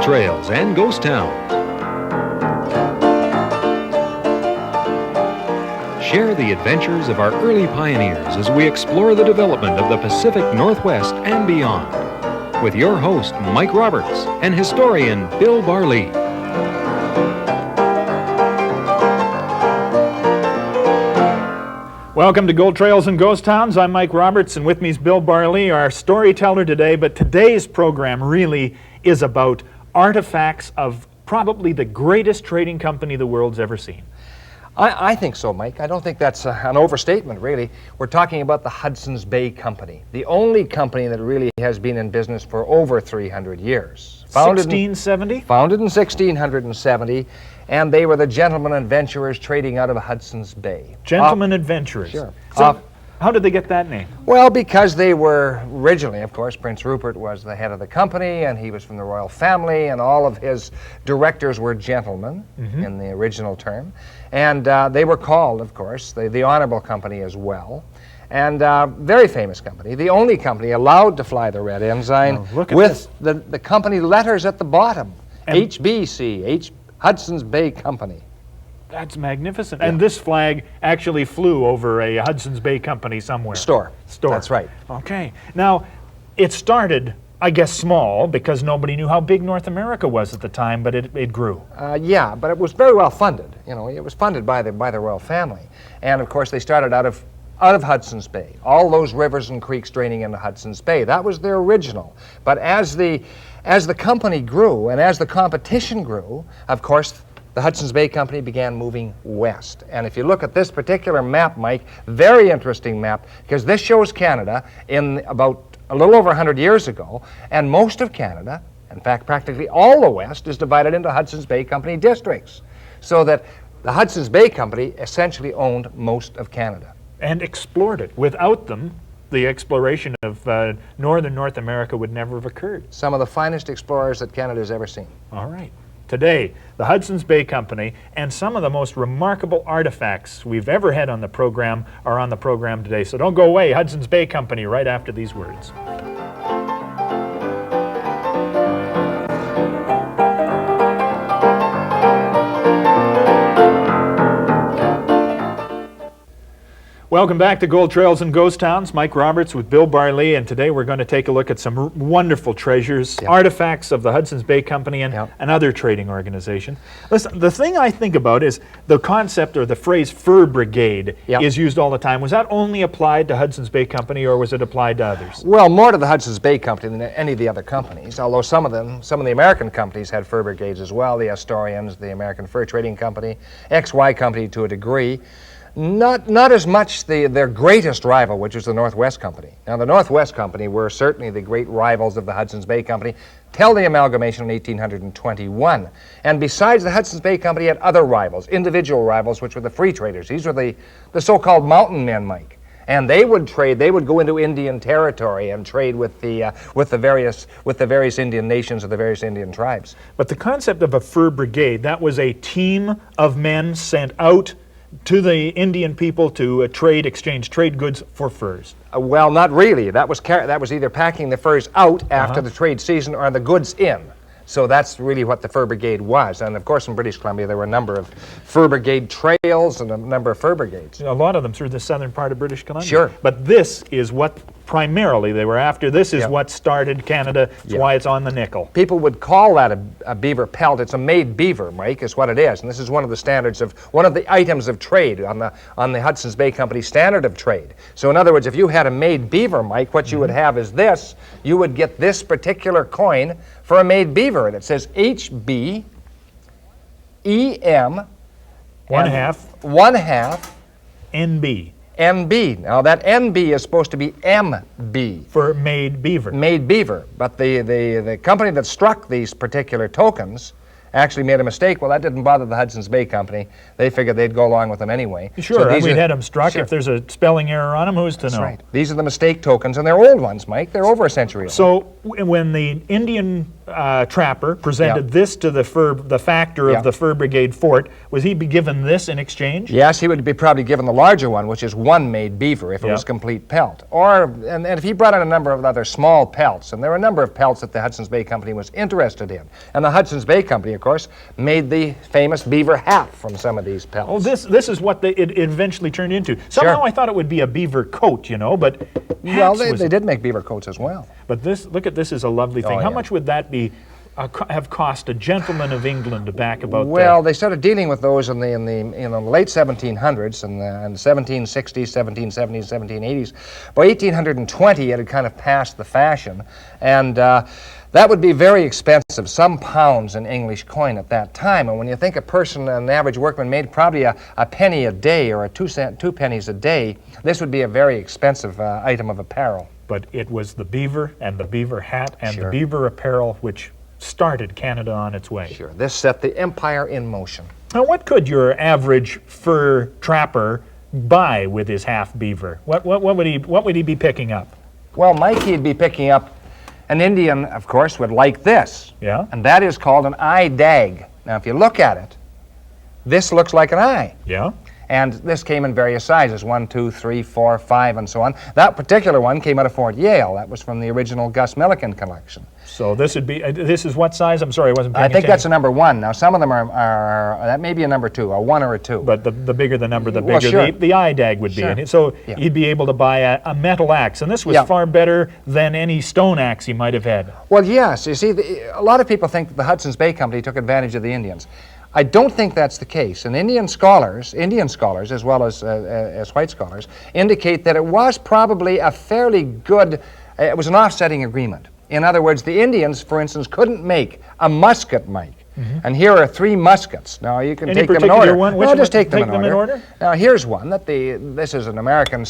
Trails and Ghost Towns. Share the adventures of our early pioneers as we explore the development of the Pacific Northwest and beyond. With your host, Mike Roberts, and historian Bill Barlee. Welcome to Gold Trails and Ghost Towns. I'm Mike Roberts, and with me is Bill Barlee, our storyteller today. But today's program really is about artifacts of probably the greatest trading company the world's ever seen. I think so, Mike. I don't think that's an overstatement, really. We're talking about the Hudson's Bay Company, the only company that really has been in business for over 300 years. 1670? Founded in 1670, and they were the gentlemen adventurers trading out of Hudson's Bay. Gentlemen adventurers. Sure. So, how did they get that name? Well, because they were originally, of course, Prince Rupert was the head of the company, and he was from the royal family, and all of his directors were gentlemen in the original term. And they were called, of course, the Honorable Company as well. And very famous company, the only company allowed to fly the red ensign with the company letters at the bottom. And HBC, Hudson's Bay Company. That's magnificent. Yeah. And this flag actually flew over a Hudson's Bay Company somewhere. Store. That's right. Okay. Now, it started, I guess, small because nobody knew how big North America was at the time, but it grew. Yeah, but it was very well funded. You know, it was funded by the royal family. And, of course, they started out of Hudson's Bay. All those rivers and creeks draining into Hudson's Bay. That was their original. But as the company grew and as the competition grew, of course, the Hudson's Bay Company began moving west. And if you look at this particular map, Mike, very interesting map, because this shows Canada in about a little over 100 years ago, and most of Canada, in fact, practically all the west, is divided into Hudson's Bay Company districts. So that the Hudson's Bay Company essentially owned most of Canada. And explored it. Without them, the exploration of northern North America would never have occurred. Some of the finest explorers that Canada's ever seen. All right. Today, the Hudson's Bay Company and some of the most remarkable artifacts we've ever had on the program are on the program today. So don't go away. Hudson's Bay Company right after these words. Welcome back to Gold Trails and Ghost Towns. Mike Roberts with Bill Barlee, and today we're going to take a look at some wonderful treasures, artifacts of the Hudson's Bay Company and other trading organization. Listen, the thing I think about is the concept or the phrase fur brigade is used all the time. Was that only applied to Hudson's Bay Company or was it applied to others? Well, more to the Hudson's Bay Company than any of the other companies, although some of the American companies had fur brigades as well, the Astorians, the American Fur Trading Company, XY Company to a degree. Not as much their greatest rival, which was the Northwest Company. Now, the Northwest Company were certainly the great rivals of the Hudson's Bay Company till the amalgamation in 1821. And besides the Hudson's Bay Company had other rivals, individual rivals, which were the free traders. These were the so-called mountain men, Mike. And they would trade. They would go into Indian territory and trade with the various Indian nations or the various Indian tribes. But the concept of a fur brigade, that was a team of men sent out to the Indian people to exchange trade goods for furs. Well, not really. That was either packing the furs out after the trade season or the goods in. So that's really what the fur brigade was. And of course in British Columbia there were a number of fur brigade trails and a number of fur brigades. A lot of them through the southern part of British Columbia. Sure. But this is what primarily they were after. This is what started Canada. That's why it's on the nickel. People would call that a beaver pelt. It's a made beaver, Mike, is what it is. And this is one of the standards of, one of the items of trade on the Hudson's Bay Company standard of trade. So in other words, if you had a made beaver, Mike, what you would have is this. You would get this particular coin for a made beaver, and it says HB EM 1/2 NB. NB. Now that NB is supposed to be MB. For made beaver. Made beaver. But the company that struck these particular tokens actually made a mistake. Well, that didn't bother the Hudson's Bay Company. They figured they'd go along with them anyway. Sure, and we'd had them struck. If there's a spelling error on them, who's to know? That's right. These are the mistake tokens, and they're old ones, Mike. They're over a century old. So when the Indian trapper presented this to the factor of the Fur Brigade fort, was he be given this in exchange? Yes, he would be probably given the larger one, which is one made beaver if it was complete pelt. And if he brought in a number of other small pelts, and there were a number of pelts that the Hudson's Bay Company was interested in. And the Hudson's Bay Company, of course, made the famous beaver hat from some of these pelts. Oh, this is what it eventually turned into. Somehow I thought it would be a beaver coat, you know, but well, they did make beaver coats as well. But look at this is a lovely thing. How much would that be? Have cost a gentleman of England back about well, they started dealing with those in the late 1700s and the 1760s, 1770s, 1780s. By 1820, it had kind of passed the fashion, and that would be very expensive, some pounds in English coin at that time. And when you think a person, an average workman, made probably a penny a day or two pennies a day, this would be a very expensive item of apparel. But it was the beaver and the beaver hat and the beaver apparel which started Canada on its way. Sure, this set the empire in motion. Now, what could your average fur trapper buy with his half beaver? What would he be picking up? Well, Mike, he'd be picking up an Indian, of course, would like this. Yeah. And that is called an eye dag. Now, if you look at it, this looks like an eye. Yeah. And this came in various sizes, 1, 2, 3, 4, 5, and so on. That particular one came out of Fort Yale. That was from the original Gus Milliken collection. So this would be, this is what size? I'm sorry, I wasn't paying I think attention. that's a number 1. Now, some of them are that may be a number 2, a 1 or a 2. But the bigger the number, the Well, bigger sure. the eye dag would be. Sure. And so you'd be able to buy a metal axe. And this was far better than any stone axe you might have had. Well, yes. You see, a lot of people think that the Hudson's Bay Company took advantage of the Indians. I don't think that's the case. And Indian scholars, as well as white scholars, indicate that it was probably a fairly good, it was an offsetting agreement. In other words, the Indians, for instance, couldn't make a musket, Mike. And here are 3 muskets. Now, you can take them in order. One? Just take them in order. order. Now, here's one that this is an American,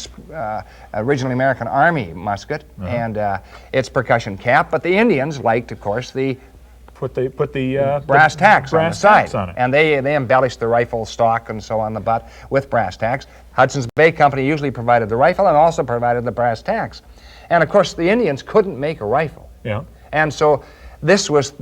originally American Army musket, and it's percussion cap. But the Indians liked, of course, the Put the brass tacks on the side, on it. and they embellished the rifle stock and so on the butt with brass tacks. Hudson's Bay Company usually provided the rifle and also provided the brass tacks, and of course the Indians couldn't make a rifle. Yeah. And so this was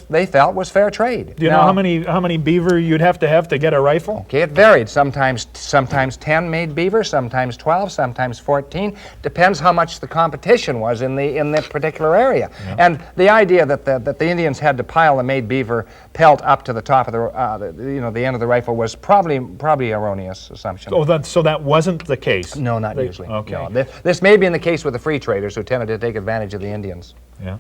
they felt was fair trade. Do you know how many beaver you'd have to get a rifle? Okay, it varied. Sometimes 10 made beaver, sometimes 12, sometimes 14. Depends how much the competition was in the particular area. Yeah. And the idea that the Indians had to pile the made beaver pelt up to the top of the end of the rifle was probably erroneous assumption. Oh, so that wasn't the case. No, not usually. Okay. No. This may be in the case with the free traders who tended to take advantage of the Indians. Yeah.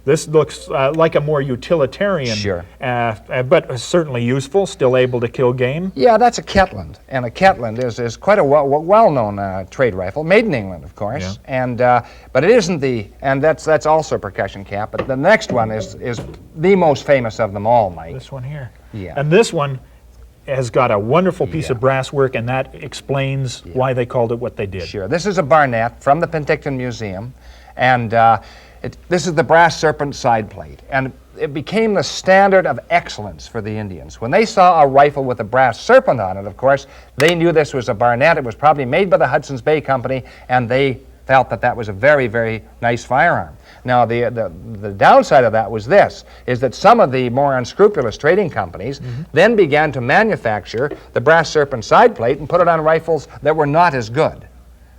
This looks like a more utilitarian, but certainly useful, still able to kill game. Yeah, that's a Ketland, and a Ketland is quite a well-known trade rifle, made in England, of course. Yeah. But it isn't and that's also a percussion cap. But the next one is the most famous of them all, Mike. This one here. Yeah. And this one has got a wonderful piece of brass work, and that explains why they called it what they did. Sure. This is a Barnett from the Penticton Museum, and this is the brass Serpent side plate, and it became the standard of excellence for the Indians. When they saw a rifle with a brass Serpent on it, of course, they knew this was a Barnett. It was probably made by the Hudson's Bay Company, and they felt that was a very, very nice firearm. Now, the downside of that was is that some of the more unscrupulous trading companies then began to manufacture the brass Serpent side plate and put it on rifles that were not as good.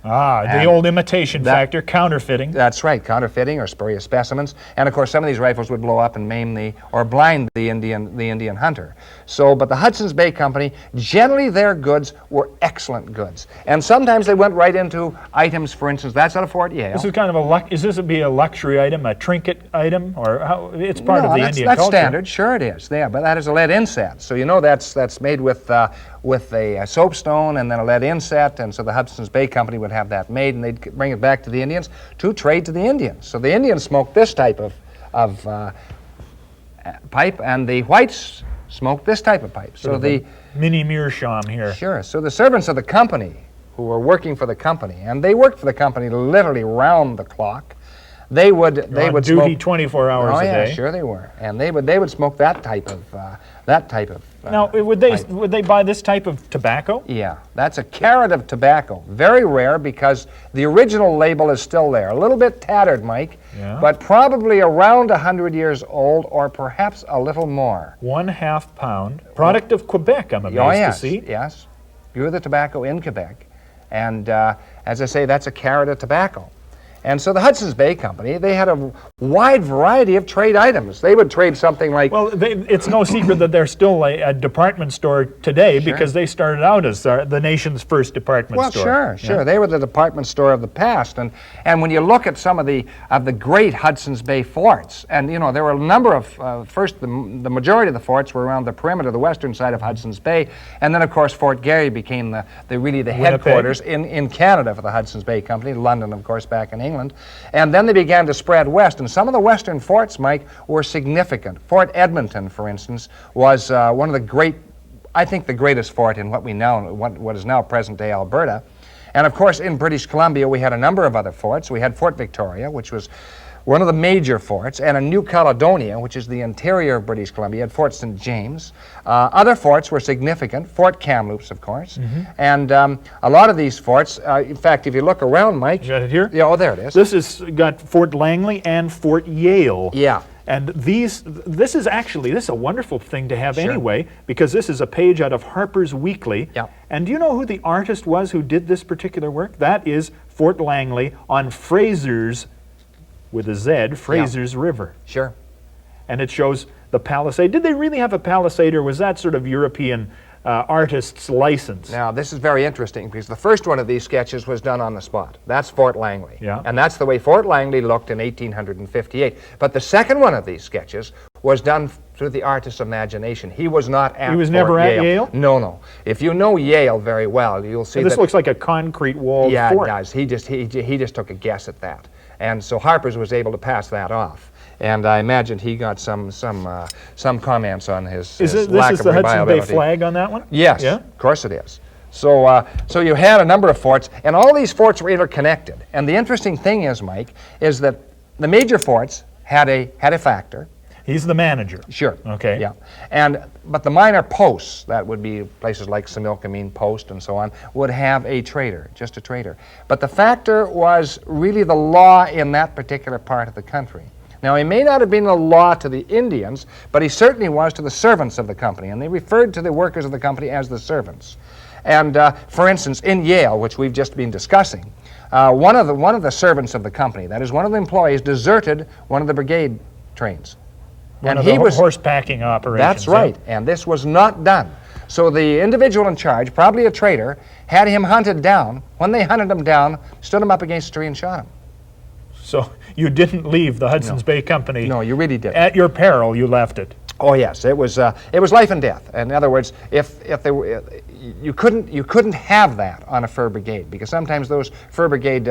The old imitation factor, counterfeiting. That's right, counterfeiting or spurious specimens. And of course, some of these rifles would blow up and maim or blind the Indian hunter. So, but the Hudson's Bay Company, generally their goods were excellent goods. And sometimes they went right into items, for instance, that's out of Fort Yale. This is kind of is this be a luxury item, a trinket item, or how? It's part of the Indian culture. That's standard, sure it is. Yeah, but that is a lead inset. So you know that's made with a soapstone and then a lead inset, and so the Hudson's Bay Company would have that made, and they'd bring it back to the Indians to trade to the Indians. So the Indians smoked this type of pipe, and the whites smoked this type of pipe. So the mini meerschaum here. Sure. So the servants of the company who were working for the company, and they worked for the company literally round the clock, they would on duty smoke 24 hours oh, a yeah, day. sure they were, and they would smoke that type of Now, would they buy this type of tobacco? Yeah, that's a carat of tobacco. Very rare because the original label is still there. A little bit tattered, Mike, but probably around 100 years old or perhaps a little more. 1/2 pound. Product of Quebec, I'm amazed to see. Yes, grew the tobacco in Quebec. And as I say, that's a carat of tobacco. And so the Hudson's Bay Company, they had a wide variety of trade items. They would trade something like... Well, it's no secret that they're still a department store today because they started out as the nation's first department store. Well, sure. They were the department store of the past. And when you look at some of the great Hudson's Bay forts, and, you know, there were a number of, first, the majority of the forts were around the perimeter, the western side of Hudson's Bay. And then, of course, Fort Garry became the headquarters in Canada for the Hudson's Bay Company. London, of course, back in England. And then they began to spread west, and some of the western forts, Mike, were significant. Fort Edmonton, for instance, was one of the great, I think the greatest fort in what is now present-day Alberta. And of course, in British Columbia, we had a number of other forts. We had Fort Victoria, which was one of the major forts, and in New Caledonia, which is the interior of British Columbia, had Fort St. James. Other forts were significant, Fort Kamloops, of course, and a lot of these forts, in fact, if you look around, Mike... You got it here? Yeah, oh, there it is. This has got Fort Langley and Fort Yale. Yeah. And this is a wonderful thing to have anyway, because this is a page out of Harper's Weekly. Yeah. And do you know who the artist was who did this particular work? That is Fort Langley on Fraser's, with a Z, Fraser's River. Sure. And it shows the palisade. Did they really have a palisade, or was that sort of European artist's license? Now, this is very interesting, because the first one of these sketches was done on the spot. That's Fort Langley. Yeah. And that's the way Fort Langley looked in 1858. But the second one of these sketches was done through the artist's imagination. He was not at He was Fort never at Yale? No. If you know Yale very well, you'll see This looks like a concrete walled fort. Yeah, it does. He just took a guess at that. And so Harper's was able to pass that off. And I imagine he got some comments on his lack of reliability. This is the Hudson Bay flag on that one? Yes, yeah? Of course it is. So you had a number of forts, and all these forts were interconnected. And the interesting thing is, Mike, is that the major forts had a factor. He's the manager. Sure. Okay. Yeah. But the minor posts, that would be places like Similkameen Post and so on, would have a trader, just a trader. But the factor was really the law in that particular part of the country. Now, he may not have been a law to the Indians, but he certainly was to the servants of the company, and they referred to the workers of the company as the servants. And for instance, in Yale, which we've just been discussing, one of the servants of the company, that is, one of the employees, deserted one of the brigade trains. One of the horse packing operations. That's right, and this was not done. So the individual in charge, probably a trader, had him hunted down. When they hunted him down, stood him up against a tree and shot him. So you didn't leave the Hudson's Bay Company. No, you really didn't. At your peril, you left it. Oh yes, it was life and death. In other words, if they were, you couldn't have that on a fur brigade, because sometimes those fur brigade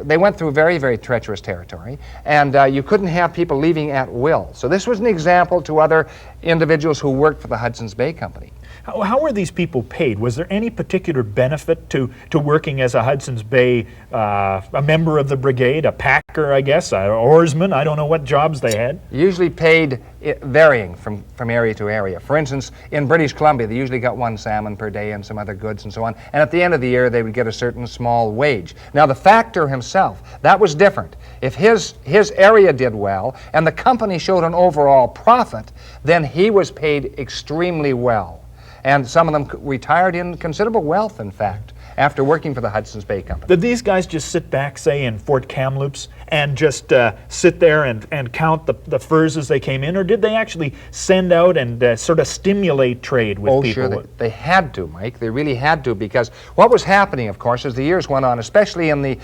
they went through very, very treacherous territory, and you couldn't have people leaving at will. So this was an example to other individuals who worked for the Hudson's Bay Company. How were these people paid? Was there any particular benefit to working as a Hudson's Bay, a member of the brigade, a packer, I guess, an oarsman? I don't know what jobs they had. Usually paid varying from area to area. For instance, in British Columbia, they usually got 1 salmon per day and some other goods and so on. And at the end of the year, they would get a certain small wage. Now, the factor himself, that was different. If his area did well and the company showed an overall profit, then he was paid extremely well. And some of them retired in considerable wealth, in fact, after working for the Hudson's Bay Company. Did these guys just sit back, say, in Fort Kamloops and just sit there and count the furs as they came in, or did they actually send out and sort of stimulate trade with people? Oh, sure, they had to, Mike. They really had to, because what was happening, of course, as the years went on, especially in the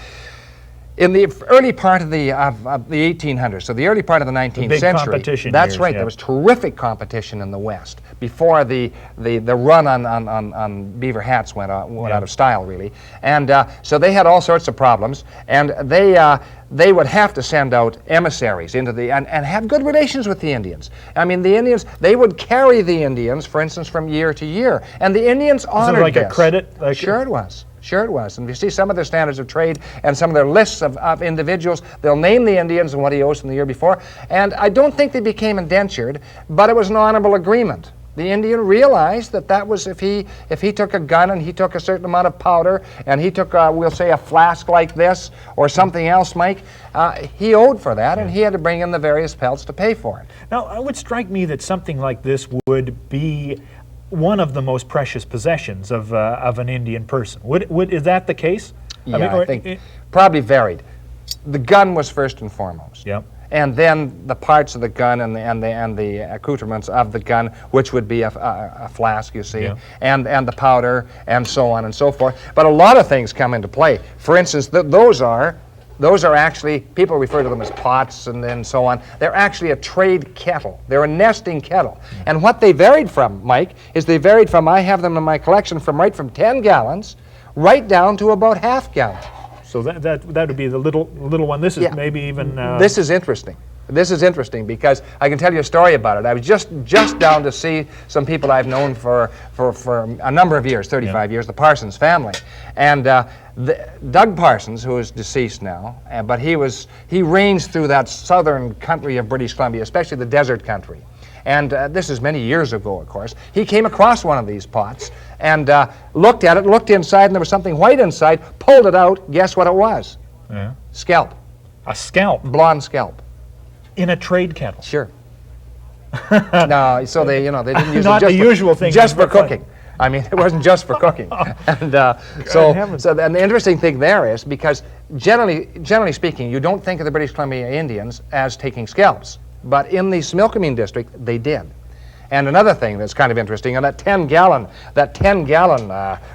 early part of the 1800s, so the early part of the 19th century. Competition that's years, right. Yeah. There was terrific competition in the West before the run on beaver hats went out of style, really. And so they had all sorts of problems, and they would have to send out emissaries into and have good relations with the Indians. I mean, the Indians, they would carry the Indians, for instance, from year to year, and the Indians honored this. Is it like a credit? Sure it was. Sure it was. And if you see some of their standards of trade and some of their lists of individuals, they'll name the Indians and what he owes them the year before. And I don't think they became indentured, but it was an honorable agreement. The Indian realized that was if he took a gun and he took a certain amount of powder and he took, we'll say, a flask like this or something else, Mike, he owed for that, and he had to bring in the various pelts to pay for it. Now, it would strike me that something like this would be one of the most precious possessions of an Indian person. Is that the case? Yeah, I think probably varied. The gun was first and foremost. Yep. And then the parts of the gun and the accoutrements of the gun, which would be a flask, you see, yeah. and the powder, and so on and so forth. But a lot of things come into play. For instance, those are actually, people refer to them as pots and so on. They're actually a trade kettle. They're a nesting kettle. And what they varied from, Mike, is they varied from, I have them in my collection, right from 10 gallons right down to about half gallon. So that would be the little one. This is maybe even... This is interesting. This is interesting because I can tell you a story about it. I was just down to see some people I've known for a number of years, 35 years, the Parsons family. And Doug Parsons, who is deceased now, but he ranged through that southern country of British Columbia, especially the desert country. And this is many years ago, of course. He came across one of these pots and looked at it, looked inside, and there was something white inside, pulled it out. Guess what it was? Yeah. Scalp. A scalp? Blonde scalp. In a trade kettle? Sure. No, so they didn't use Not it the usual thing. just for cooking. I mean, it wasn't just for cooking. And and the interesting thing there is because generally speaking, you don't think of the British Columbia Indians as taking scalps. But in the Similkameen district, they did. And another thing that's kind of interesting, and that 10 gallon,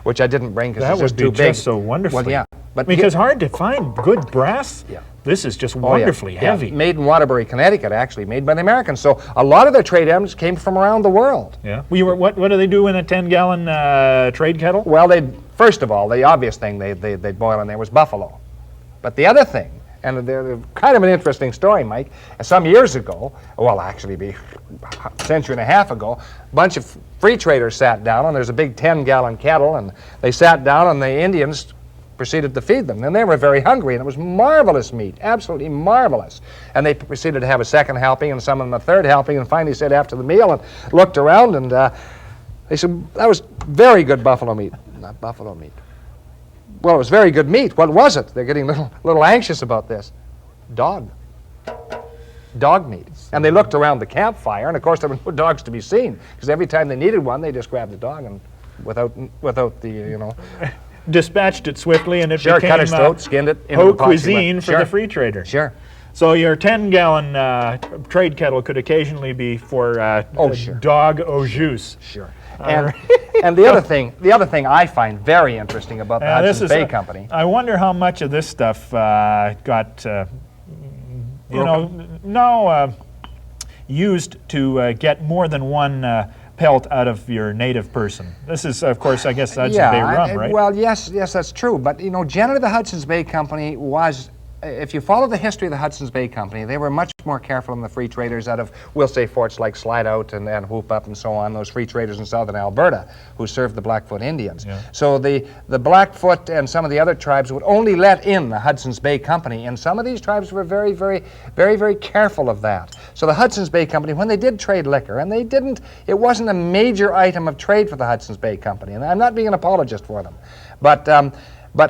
which I didn't bring because it's just too big. That would be just so wonderful. Well, yeah. But because hard to find good brass. Yeah. This is just wonderfully heavy. Yeah. Made in Waterbury, Connecticut, actually, made by the Americans. So a lot of their trade items came from around the world. Yeah. What do they do in a 10-gallon trade kettle? Well, first of all, the obvious thing they'd boil in there was buffalo. But the other thing, and they're kind of an interesting story, Mike. Some years ago, well, actually be a century and a half ago, a bunch of free traders sat down, and there's a big 10-gallon kettle, and they sat down, and the Indians proceeded to feed them. And they were very hungry, and it was marvelous meat, absolutely marvelous. And they proceeded to have a second helping, and some of them a third helping, and finally said after the meal, and looked around, and they said, that was very good buffalo meat. Not buffalo meat. Well, it was very good meat. What was it? They're getting a little anxious about this. Dog meat. And they looked around the campfire, and of course there were no dogs to be seen, because every time they needed one, they just grabbed the dog and without the, dispatched it swiftly, and it sure, became cut its throat, skinned it, haute cuisine for the free trader. Sure. So your 10-gallon trade kettle could occasionally be for sure. dog au jus. Sure. And the other thing I find very interesting about the Hudson Bay Company. I wonder how much of this stuff got, used to get more than one pelt out of your native person. This is, of course, I guess Hudson Bay rum, right? Well, yes, that's true. But generally, the Hudson's Bay Company was. If you follow the history of the Hudson's Bay Company, they were much more careful than the free traders out of, we'll say, forts like Slide Out and Whoop Up and so on, those free traders in southern Alberta who served the Blackfoot Indians. Yeah. So the Blackfoot and some of the other tribes would only let in the Hudson's Bay Company, and some of these tribes were very, very, very, very careful of that. So the Hudson's Bay Company, when they did trade liquor, and it wasn't a major item of trade for the Hudson's Bay Company, and I'm not being an apologist for them. But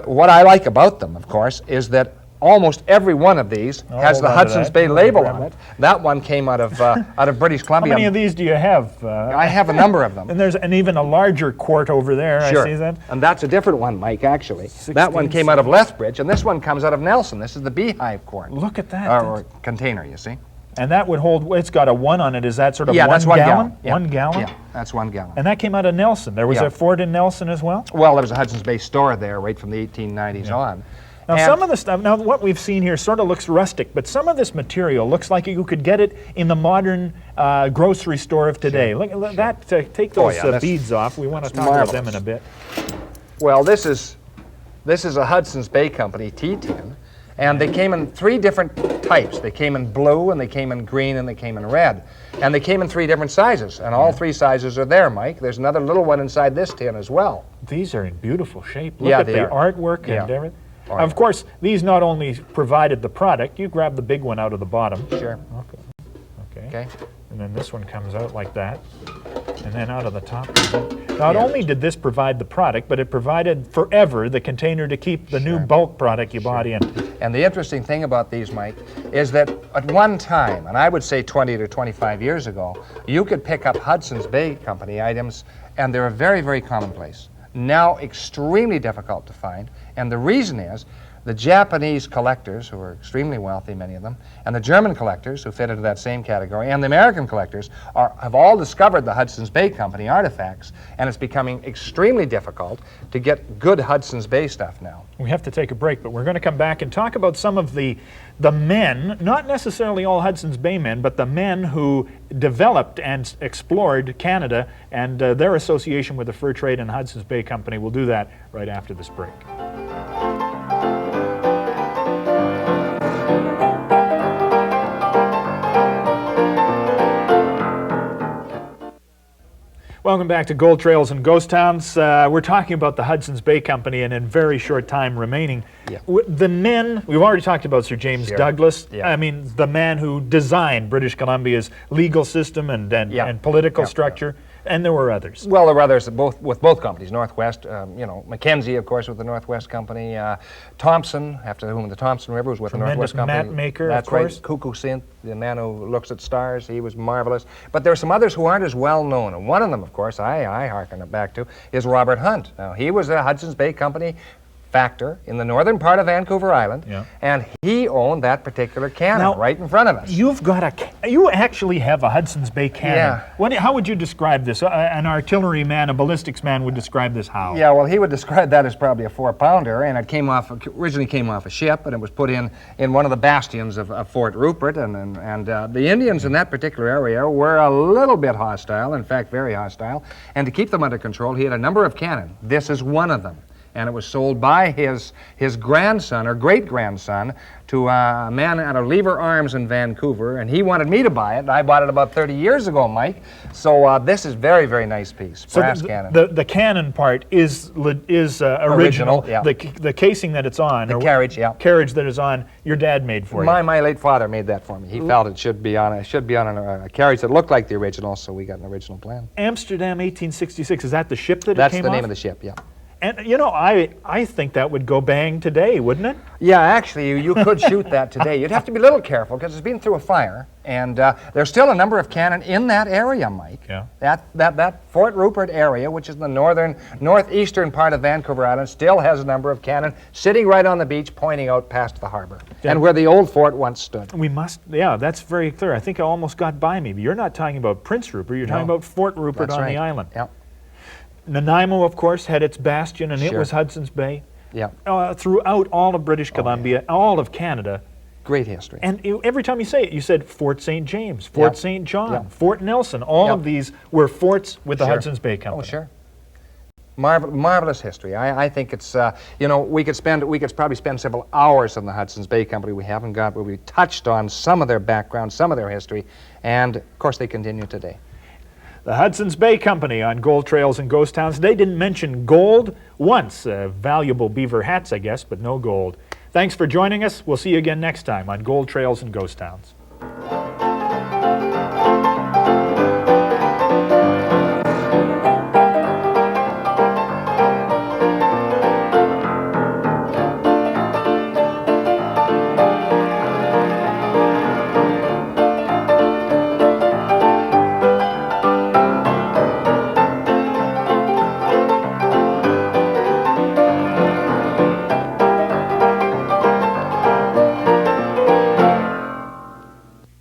what I like about them, of course, is that almost every one of these has the Hudson's Bay label on it. That one came out of British Columbia. How many of these do you have? I have a number of them. And there's even a larger quart over there. Sure. I see that. And that's a different one, Mike, actually. That one came out of Lethbridge, and this one comes out of Nelson. This is the beehive quart. Look at that. Or container, you see. And that would hold, it's got a 1 on it. Is that sort of that's 1 gallon? gallon. Yeah. 1 gallon? Yeah, that's 1 gallon. And that came out of Nelson. There was a fort in Nelson as well? Well, there was a Hudson's Bay store there right from the 1890s on. Now, some of the stuff, what we've seen here sort of looks rustic, but some of this material looks like you could get it in the modern grocery store of today. Sure. Look at that, take those beads off. We want to talk about them in a bit. Well, this is a Hudson's Bay Company tea tin, and they came in 3 different types. They came in blue, and they came in green, and they came in red. And they came in 3 different sizes, and all 3 sizes are there, Mike. There's another little one inside this tin as well. These are in beautiful shape. Look Yeah, at they the are. artwork Yeah. and everything. Oh, Of yeah. course, these not only provided the product, you grab the big one out of the bottom. Sure. Okay. Okay. And then this one comes out like that. And then out of the top. Not only did this provide the product, but it provided forever the container to keep the new bulk product you bought in. And the interesting thing about these, Mike, is that at one time, and I would say 20 to 25 years ago, you could pick up Hudson's Bay Company items, and they're very, very commonplace. Now extremely difficult to find, and the reason is the Japanese collectors, who are extremely wealthy, many of them, and the German collectors, who fit into that same category, and the American collectors have all discovered the Hudson's Bay Company artifacts, and it's becoming extremely difficult to get good Hudson's Bay stuff now. We have to take a break, but we're going to come back and talk about some of the men, not necessarily all Hudson's Bay men, but the men who developed and explored Canada and their association with the fur trade and Hudson's Bay Company. We'll do that right after this break. Welcome back to Gold Trails and Ghost Towns. We're talking about the Hudson's Bay Company, and in very short time remaining, the men, we've already talked about Sir James Douglas. I mean, the man who designed British Columbia's legal system and political structure, and there were others. Well, there were others with both companies, Northwest, Mackenzie, of course, with the Northwest Company, Thompson, after whom the Thompson River was with the Northwest Company. Map maker, That's of course. right. Cuckoo Synth, the man who looks at stars, he was marvelous. But there are some others who aren't as well known, and one of them, of course, I hearken it back to, is Robert Hunt. Now, he was a Hudson's Bay Company factor in the northern part of Vancouver Island, and he owned that particular cannon right in front of us. You actually have a Hudson's Bay cannon. How would you describe this? An artillery man, a ballistics man would describe this how? Yeah, well, he would describe that as probably a 4-pounder, and it originally came off a ship, and it was put in one of the bastions of Fort Rupert, and the Indians in that particular area were a little bit hostile, in fact, very hostile, and to keep them under control, he had a number of cannon. This is one of them. And it was sold by his grandson or great-grandson to a man out of Lever Arms in Vancouver, and he wanted me to buy it. I bought it about 30 years ago, Mike. So this is very, very nice piece, brass cannon. The cannon part is original. Yeah. The casing that it's on, the carriage that is on, your dad made for you. My late father made that for me. He felt it should be on a carriage that looked like the original, so we got an original plan. Amsterdam, 1866. Is that the ship that it came off? That's the name of the ship, yeah. And, you know, I think that would go bang today, wouldn't it? Yeah, actually, you could shoot that today. You'd have to be a little careful because it's been through a fire, and there's still a number of cannon in that area, Mike. Yeah. That Fort Rupert area, which is in the northeastern part of Vancouver Island, still has a number of cannon sitting right on the beach pointing out past the harbor, and where the old fort once stood. That's very clear. I think it almost got by me, but you're not talking about Prince Rupert, you're talking about Fort Rupert on the island. Yeah. Nanaimo, of course, had its bastion, and it was Hudson's Bay. Yeah. Throughout all of British Columbia, all of Canada. Great history. And every time you say it, you said Fort St. James, Fort St. John, Fort Nelson. All of these were forts with the Hudson's Bay Company. Oh, sure. Marvelous history. I think it's, we could probably spend several hours on the Hudson's Bay Company. We haven't got, but we touched on some of their background, some of their history, and of course they continue today. The Hudson's Bay Company on Gold Trails and Ghost Towns. They didn't mention gold once. Valuable beaver hats, I guess, but no gold. Thanks for joining us. We'll see you again next time on Gold Trails and Ghost Towns.